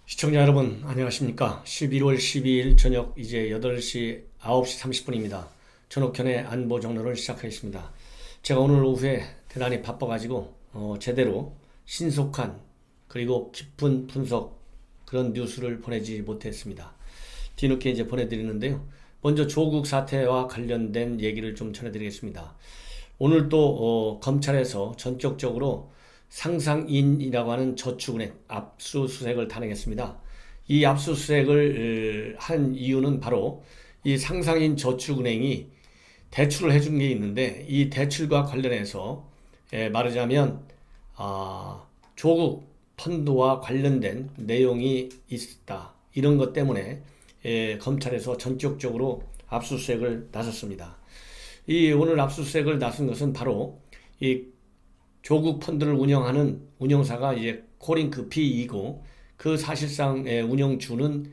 시청자 여러분 안녕하십니까. 11월 12일 저녁 이제 8시 9시 30분입니다. 전옥현의 안보 정로를 시작하겠습니다. 제가 오늘 오후에 대단히 바빠가지고 제대로 신속한 그리고 깊은 분석 그런 뉴스를 보내지 못했습니다. 뒤늦게 이제 보내드리는데요. 먼저 조국 사태와 관련된 얘기를 좀 전해드리겠습니다. 오늘 또 검찰에서 전격적으로 상상인이라고 하는 저축은행 압수수색을 단행했습니다. 이 압수수색을 한 이유는 바로 이 상상인 저축은행이 대출을 해준 게 있는데 이 대출과 관련해서 말하자면 조국 펀드와 관련된 내용이 있다. 이런 것 때문에 검찰에서 전격적으로 압수수색을 나섰습니다. 이 오늘 압수수색을 나선 것은 바로 이 조국 펀드를 운영하는 운영사가 이제 코링크 PE이고 그 사실상 운영주는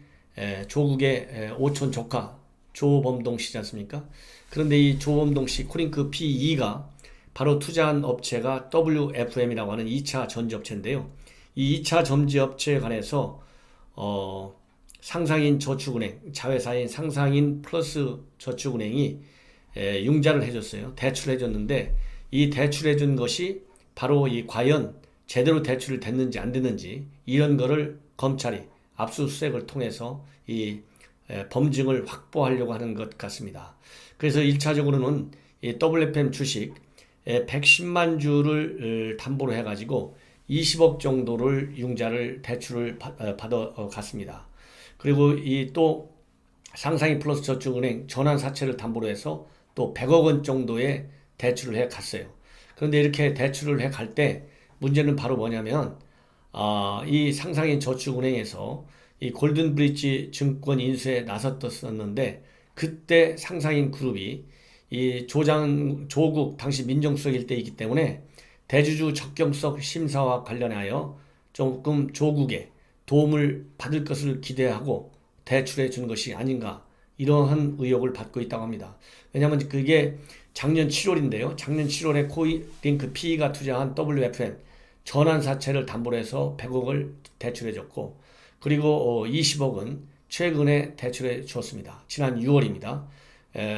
조국의 오촌 조카 조범동 씨지 않습니까? 그런데 이 조범동 씨 코링크 PE가 바로 투자한 업체가 WFM이라고 하는 2차 전지업체인데요. 이 2차 전지업체에 관해서 상상인 저축은행, 자회사인 상상인 플러스 저축은행이 융자를 해줬어요. 대출을 해줬는데 이 대출해준 것이 바로 이 과연 제대로 대출을 됐는지 안 됐는지 이런 거를 검찰이 압수수색을 통해서 이 범증을 확보하려고 하는 것 같습니다. 그래서 1차적으로는 이 WFM 주식 110만 주를 담보로 해가지고 20억 정도를 융자를 대출을 받아갔습니다. 그리고 이 또 상상인 플러스 저축은행 전환사채를 담보로 해서 또 100억 원 정도의 대출을 해 갔어요. 그런데 이렇게 대출을 해 갈 때 문제는 바로 뭐냐면 이 상상인 저축은행에서 이 골든브릿지 증권 인수에 나섰었는데 그때 상상인 그룹이 이 조국 당시 민정수석일 때이기 때문에 대주주 적격성 심사와 관련하여 조금 조국에 도움을 받을 것을 기대하고 대출해 준 것이 아닌가 이러한 의혹을 받고 있다고 합니다. 왜냐하면 그게 작년 7월인데요. 작년 7월에 코링크 PE가 투자한 WFM 전환사채를 담보로 해서 100억을 대출해줬고 그리고 20억은 최근에 대출해 주었습니다. 지난 6월입니다.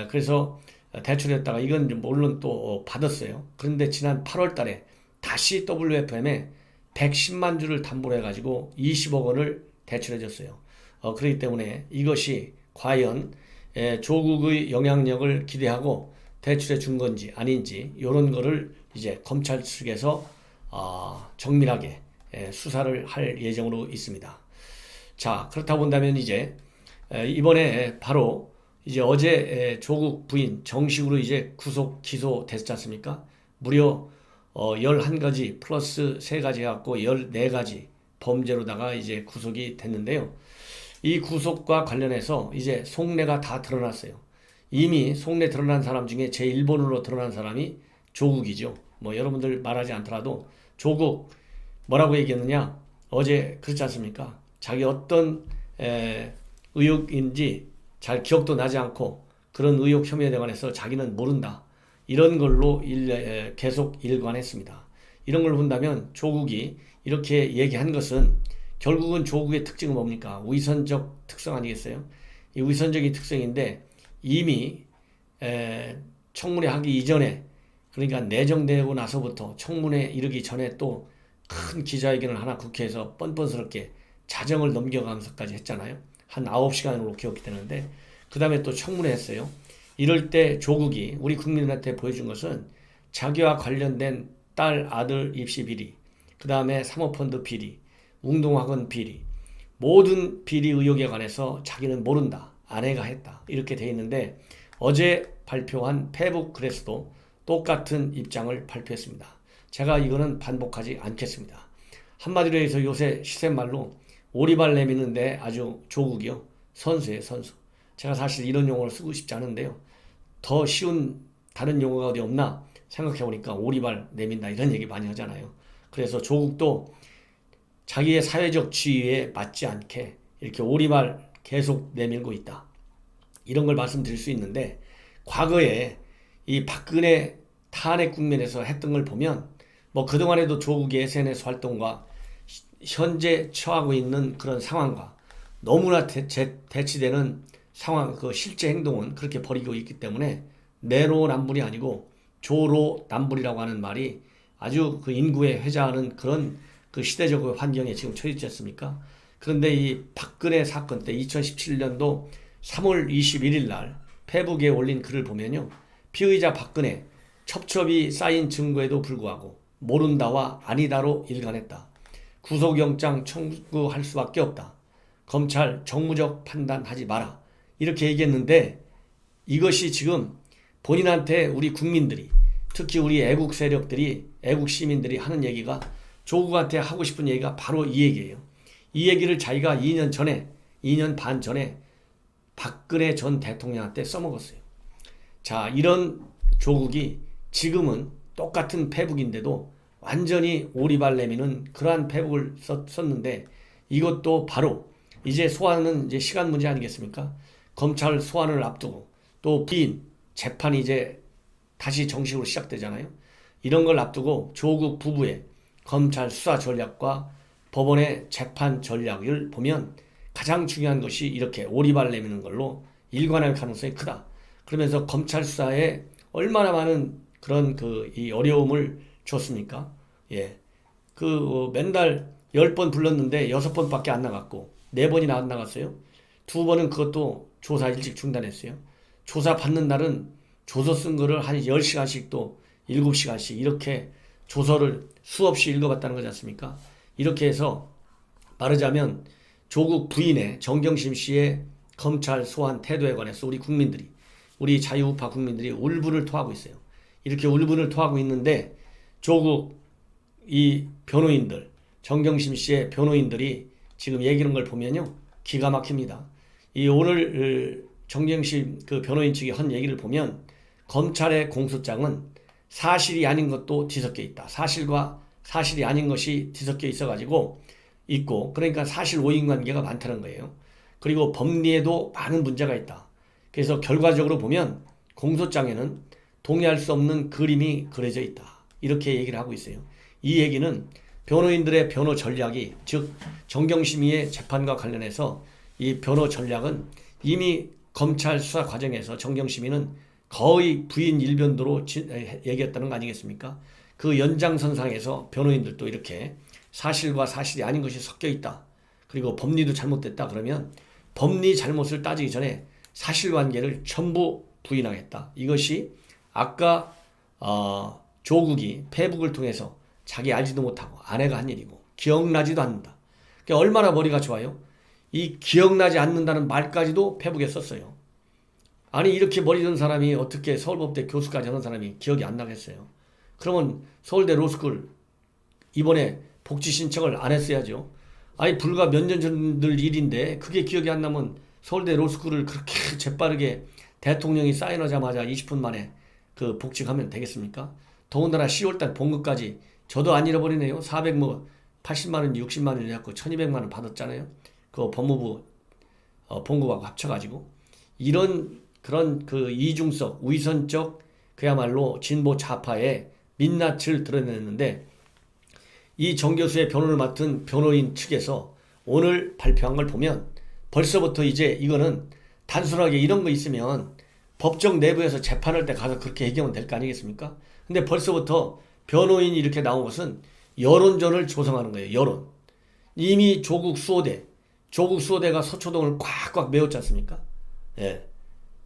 그래서 대출했다가 이건 물론 또 받았어요. 그런데 지난 8월 달에 다시 WFM에 110만 주를 담보로 해가지고 20억 원을 대출해줬어요. 그렇기 때문에 이것이 과연 조국의 영향력을 기대하고 대출해 준 건지 아닌지 이런 거를 이제 검찰 측에서 정밀하게 수사를 할 예정으로 있습니다. 자, 그렇다 본다면 이제 이번에 바로 이제 어제 조국 부인 정식으로 이제 구속 기소 됐지 않습니까? 무려 11가지 플러스 3가지 해갖고 14가지 범죄로다가 이제 구속이 됐는데요. 이 구속과 관련해서 이제 속내가 다 드러났어요. 이미 속내 드러난 사람 중에 제1번으로 드러난 사람이 조국이죠. 뭐 여러분들 말하지 않더라도 조국 뭐라고 얘기했느냐? 어제 그렇지 않습니까? 자기 어떤 의혹인지 잘 기억도 나지 않고 그런 의혹 혐의에 관해서 자기는 모른다. 이런 걸로 계속 일관했습니다. 이런 걸 본다면 조국이 이렇게 얘기한 것은 결국은 조국의 특징은 뭡니까? 위선적 특성 아니겠어요? 이 위선적인 특성인데 이미 청문회 하기 이전에 그러니까 내정되고 나서부터 청문회 이르기 전에 또 큰 기자회견을 하나 국회에서 뻔뻔스럽게 자정을 넘겨가면서까지 했잖아요. 한 9시간으로 기억이 되는데 그 다음에 또 청문회 했어요. 이럴 때 조국이 우리 국민한테 보여준 것은 자기와 관련된 딸 아들 입시 비리 그 다음에 사모펀드 비리 웅동학원 비리 모든 비리 의혹에 관해서 자기는 모른다. 아내가 했다. 이렇게 돼 있는데 어제 발표한 페북 글에서도 똑같은 입장을 발표했습니다. 제가 이거는 반복하지 않겠습니다. 한마디로 해서 요새 시샘말로 오리발 내미는데 아주 조국이요. 선수예요, 선수. 제가 사실 이런 용어를 쓰고 싶지 않은데요. 더 쉬운 다른 용어가 어디 없나 생각해보니까 오리발 내민다 이런 얘기 많이 하잖아요. 그래서 조국도 자기의 사회적 지위에 맞지 않게 이렇게 오리발 계속 내밀고 있다. 이런 걸 말씀드릴 수 있는데, 과거에 이 박근혜 탄핵 국면에서 했던 걸 보면 뭐 그동안에도 조국의 SNS 활동과 현재 처하고 있는 그런 상황과 너무나 대치되는 상황, 그 실제 행동은 그렇게 벌이고 있기 때문에 내로남불이 아니고 조로남불이라고 하는 말이 아주 그 인구에 회자하는 그런 그 시대적 환경에 지금 처해있지 않습니까? 그런데 이 박근혜 사건 때 2017년도 3월 21일 날 페북에 올린 글을 보면요, 피의자 박근혜 첩첩이 쌓인 증거에도 불구하고 모른다와 아니다로 일관했다. 구속영장 청구할 수밖에 없다. 검찰 정무적 판단하지 마라. 이렇게 얘기했는데, 이것이 지금 본인한테 우리 국민들이, 특히 우리 애국 세력들이, 애국 시민들이 하는 얘기가, 조국한테 하고 싶은 얘기가 바로 이 얘기예요. 이 얘기를 자기가 2년 반 전에 박근혜 전 대통령한테 써먹었어요. 자, 이런 조국이 지금은 똑같은 페북인데도 완전히 오리발 내미는 그러한 페북을 썼는데, 이것도 바로 이제 소환은 이제 시간 문제 아니겠습니까? 검찰 소환을 앞두고 또 부인 재판이 이제 다시 정식으로 시작되잖아요. 이런 걸 앞두고 조국 부부의 검찰 수사 전략과 법원의 재판 전략을 보면 가장 중요한 것이 이렇게 오리발 내미는 걸로 일관할 가능성이 크다. 그러면서 검찰 수사에 얼마나 많은 그런 이 어려움을 줬습니까? 예. 맨날 10번 불렀는데 6번밖에 안 나갔고 4번이나 안 나갔어요. 2번은 그것도 조사 일찍 중단했어요. 조사 받는 날은 조서 쓴 거를 한 10시간씩 또 7시간씩 이렇게 조서를 수없이 읽어봤다는 거지 않습니까? 이렇게 해서 말하자면 조국 부인의 정경심 씨의 검찰 소환 태도에 관해서 우리 국민들이, 우리 자유우파 국민들이 울분을 토하고 있어요. 이렇게 울분을 토하고 있는데, 조국 이 변호인들, 정경심 씨의 변호인들이 지금 얘기하는 걸 보면요, 기가 막힙니다. 이 오늘 정경심 그 변호인 측이 한 얘기를 보면, 검찰의 공소장은 사실이 아닌 것도 뒤섞여 있다. 사실과 사실이 아닌 것이 뒤섞여 있어가지고 있고, 그러니까 사실 오인 관계가 많다는 거예요. 그리고 법리에도 많은 문제가 있다. 그래서 결과적으로 보면 공소장에는 동의할 수 없는 그림이 그려져 있다. 이렇게 얘기를 하고 있어요. 이 얘기는 변호인들의 변호 전략이, 즉 정경심의 재판과 관련해서 이 변호 전략은 이미 검찰 수사 과정에서 정경심이는 거의 부인 일변도로 얘기했다는 거 아니겠습니까? 그 연장선상에서 변호인들도 이렇게 사실과 사실이 아닌 것이 섞여 있다. 그리고 법리도 잘못됐다. 그러면 법리 잘못을 따지기 전에 사실관계를 전부 부인하겠다. 이것이 아까 조국이 페북을 통해서 자기 알지도 못하고 아내가 한 일이고 기억나지도 않는다. 그러니까 얼마나 머리가 좋아요? 이 기억나지 않는다는 말까지도 페북에 썼어요. 아니, 이렇게 머리 든 사람이 어떻게 서울법대 교수까지 하는 사람이 기억이 안 나겠어요? 그러면 서울대 로스쿨 이번에 복지 신청을 안 했어야죠. 아니, 불과 몇 년 전 일인데 그게 기억이 안 나면 서울대 로스쿨을 그렇게 재빠르게 대통령이 사인하자마자 20분 만에 그 복직하면 되겠습니까? 더군다나 10월달 본급까지 저도 안 잃어버리네요. 80만 원, 60만 원 해갖고 1200만 원 받았잖아요. 그 법무부 본급하고 합쳐가지고. 이런 그런 그 이중성, 위선적 그야말로 진보 좌파의 민낯을 드러냈는데, 이 정 교수의 변호를 맡은 변호인 측에서 오늘 발표한 걸 보면 벌써부터 이제 이거는 단순하게 이런 거 있으면 법정 내부에서 재판할 때 가서 그렇게 얘기하면 될 거 아니겠습니까? 근데 벌써부터 변호인이 이렇게 나온 것은 여론전을 조성하는 거예요. 여론. 이미 조국 수호대가 서초동을 꽉꽉 메웠지 않습니까? 예.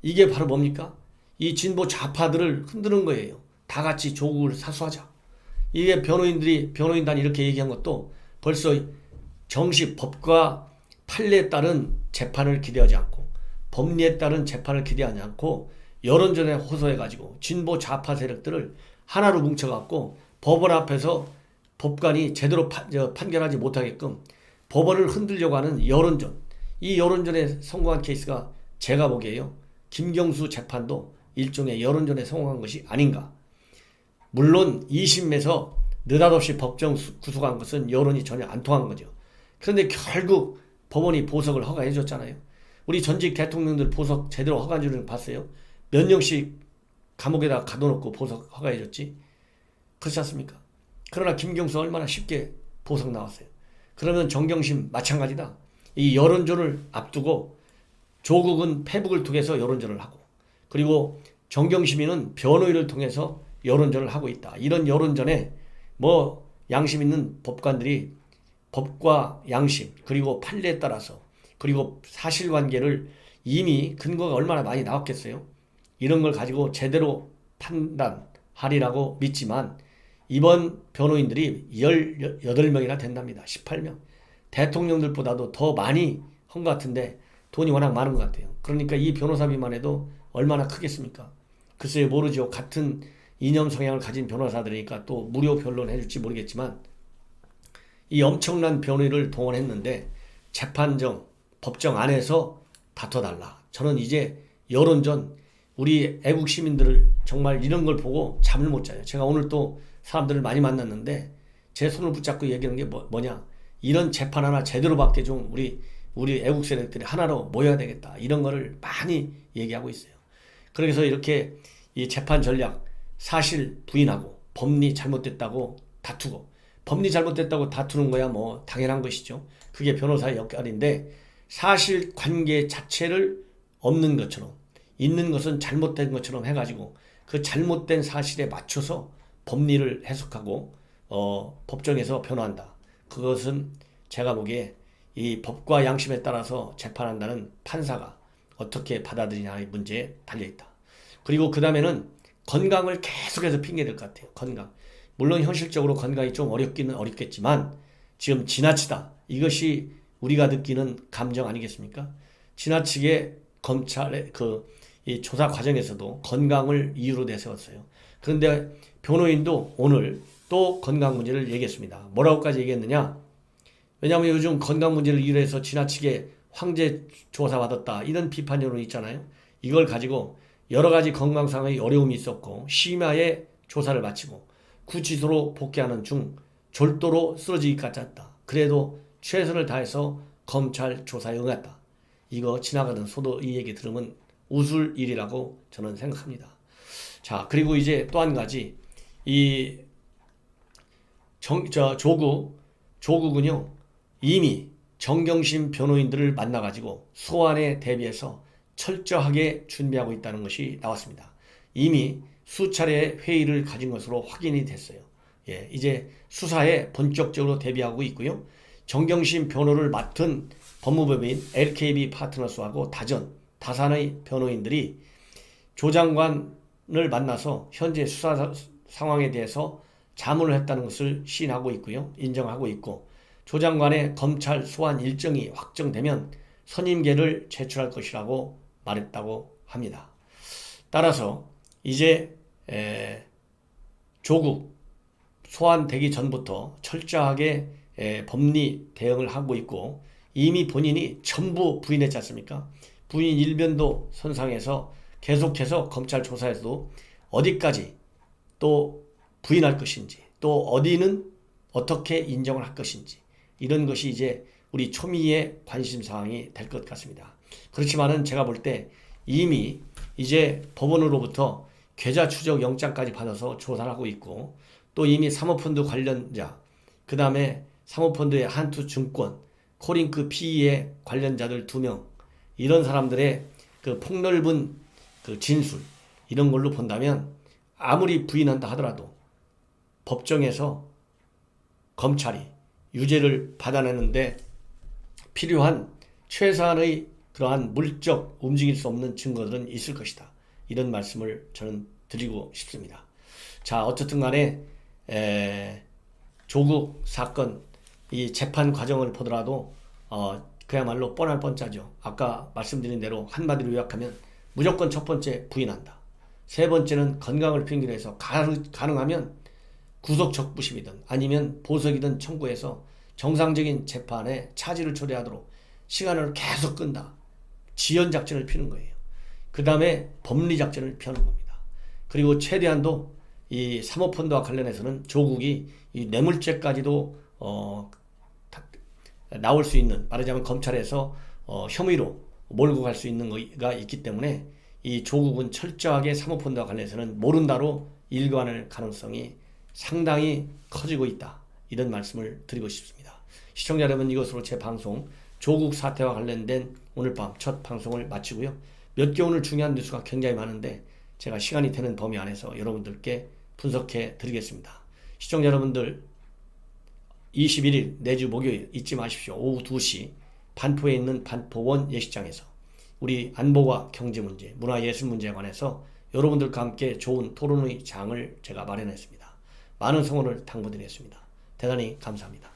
이게 바로 뭡니까? 이 진보 좌파들을 흔드는 거예요. 다 같이 조국을 사수하자. 이게 변호인단이 이렇게 얘기한 것도 벌써 정식 법과 판례에 따른 재판을 기대하지 않고, 법리에 따른 재판을 기대하지 않고 여론전에 호소해가지고 진보 좌파 세력들을 하나로 뭉쳐갖고 법원 앞에서 법관이 제대로 판결하지 못하게끔 법원을 흔들려고 하는 여론전. 이 여론전에 성공한 케이스가 제가 보기에요, 김경수 재판도 일종의 여론전에 성공한 것이 아닌가. 물론 2심에서 느닷없이 법정 구속한 것은 여론이 전혀 안 통한 거죠. 그런데 결국 법원이 보석을 허가해 줬잖아요. 우리 전직 대통령들 보석 제대로 허가한 줄은 봤어요? 몇 년씩 감옥에다 가둬놓고 보석 허가해줬지? 그렇지 않습니까? 그러나 김경수 얼마나 쉽게 보석 나왔어요. 그러면 정경심 마찬가지다. 이 여론전을 앞두고 조국은 페북을 통해서 여론전을 하고, 그리고 정경심이는 변호인을 통해서 여론전을 하고 있다. 이런 여론전에 뭐 양심 있는 법관들이 법과 양심 그리고 판례에 따라서, 그리고 사실관계를 이미 근거가 얼마나 많이 나왔겠어요. 이런 걸 가지고 제대로 판단하리라고 믿지만 이번 변호인들이 18명이나 된답니다. 18명. 대통령들보다도 더 많이 한 것 같은데 돈이 워낙 많은 것 같아요. 그러니까 이 변호사비만 해도 얼마나 크겠습니까? 글쎄요, 모르죠. 같은 이념 성향을 가진 변호사들이니까 또 무료 변론 해줄지 모르겠지만 이 엄청난 변호인을 동원했는데 재판정, 법정 안에서 다퉈달라. 저는 이제 여론전, 우리 애국 시민들을 정말 이런 걸 보고 잠을 못 자요. 제가 오늘 또 사람들을 많이 만났는데 제 손을 붙잡고 얘기하는 게 뭐냐. 이런 재판 하나 제대로 받게 좀 우리 애국 세력들이 하나로 모여야 되겠다. 이런 거를 많이 얘기하고 있어요. 그래서 이렇게 이 재판 전략, 사실 부인하고 법리 잘못됐다고 다투고, 법리 잘못됐다고 다투는 거야 뭐 당연한 것이죠. 그게 변호사의 역할인데 사실 관계 자체를 없는 것처럼, 있는 것은 잘못된 것처럼 해가지고 그 잘못된 사실에 맞춰서 법리를 해석하고 법정에서 변호한다. 그것은 제가 보기에 이 법과 양심에 따라서 재판한다는 판사가 어떻게 받아들이냐의 문제에 달려있다. 그리고 그 다음에는 건강을 계속해서 핑계댈 것 같아요. 건강. 물론 현실적으로 건강이 좀 어렵기는 어렵겠지만 지금 지나치다. 이것이 우리가 느끼는 감정 아니겠습니까? 지나치게 검찰의 이 조사 과정에서도 건강을 이유로 내세웠어요. 그런데 변호인도 오늘 또 건강 문제를 얘기했습니다. 뭐라고까지 얘기했느냐? 왜냐하면 요즘 건강 문제를 이유로 해서 지나치게 황제 조사 받았다. 이런 비판 여론이 있잖아요. 이걸 가지고 여러 가지 건강상의 어려움이 있었고 심야에 조사를 마치고 구치소로 복귀하는 중 절도로 쓰러지기까지 했다. 그래도 최선을 다해서 검찰 조사에 응했다. 이거 지나가던 소도 이 얘기 들으면 웃을 일이라고 저는 생각합니다. 자, 그리고 이제 또 한 가지 이 조국은요 이미 정경심 변호인들을 만나가지고 소환에 대비해서 철저하게 준비하고 있다는 것이 나왔습니다. 이미 수차례 회의를 가진 것으로 확인이 됐어요. 예, 이제 수사에 본격적으로 대비하고 있고요. 정경심 변호를 맡은 법무법인 LKB 파트너스하고 다산의 변호인들이 조 장관을 만나서 현재 수사 상황에 대해서 자문을 했다는 것을 시인하고 있고요. 인정하고 있고 조 장관의 검찰 소환 일정이 확정되면 선임계를 제출할 것이라고 말했다고 합니다. 따라서 이제 조국 소환되기 전부터 철저하게 법리 대응을 하고 있고 이미 본인이 전부 부인했지 않습니까? 부인 일변도 선상에서 계속해서 검찰 조사에서도 어디까지 또 부인할 것인지 또 어디는 어떻게 인정을 할 것인지 이런 것이 이제 우리 초미의 관심사항이 될 것 같습니다. 그렇지만은 제가 볼 때 이미 이제 법원으로부터 계좌 추적 영장까지 받아서 조사를 하고 있고 또 이미 사모펀드 관련자 그 다음에 사모펀드의 한투증권 코링크 PE의 관련자들 2명 이런 사람들의 그 폭넓은 그 진술 이런 걸로 본다면 아무리 부인한다 하더라도 법정에서 검찰이 유죄를 받아내는데 필요한 최소한의 그러한 물적 움직일 수 없는 증거들은 있을 것이다. 이런 말씀을 저는 드리고 싶습니다. 자, 어쨌든 간에 조국 사건 이 재판 과정을 보더라도 그야말로 뻔할 뻔짜죠. 아까 말씀드린 대로 한마디로 요약하면 무조건 첫 번째 부인한다. 세 번째는 건강을 핑계로 해서 가능하면 구속 적부심이든 아니면 보석이든 청구해서 정상적인 재판에 차질을 초래하도록 시간을 계속 끈다. 지연작전을 피는 거예요. 그 다음에 법리작전을 펴는 겁니다. 그리고 최대한도 이 사모펀드와 관련해서는 조국이 이 뇌물죄까지도 나올 수 있는 말하자면 검찰에서 혐의로 몰고 갈 수 있는 거가 있기 때문에 이 조국은 철저하게 사모펀드와 관련해서는 모른다로 일관할 가능성이 상당히 커지고 있다. 이런 말씀을 드리고 싶습니다. 시청자 여러분, 이것으로 제 방송 조국 사태와 관련된 오늘 밤 첫 방송을 마치고요. 몇 개 오늘 중요한 뉴스가 굉장히 많은데 제가 시간이 되는 범위 안에서 여러분들께 분석해 드리겠습니다. 시청자 여러분들, 21일 내주 목요일 잊지 마십시오. 오후 2시 반포에 있는 반포원 예식장에서 우리 안보와 경제 문제, 문화예술 문제에 관해서 여러분들과 함께 좋은 토론의 장을 제가 마련했습니다. 많은 성원을 당부드리겠습니다. 대단히 감사합니다.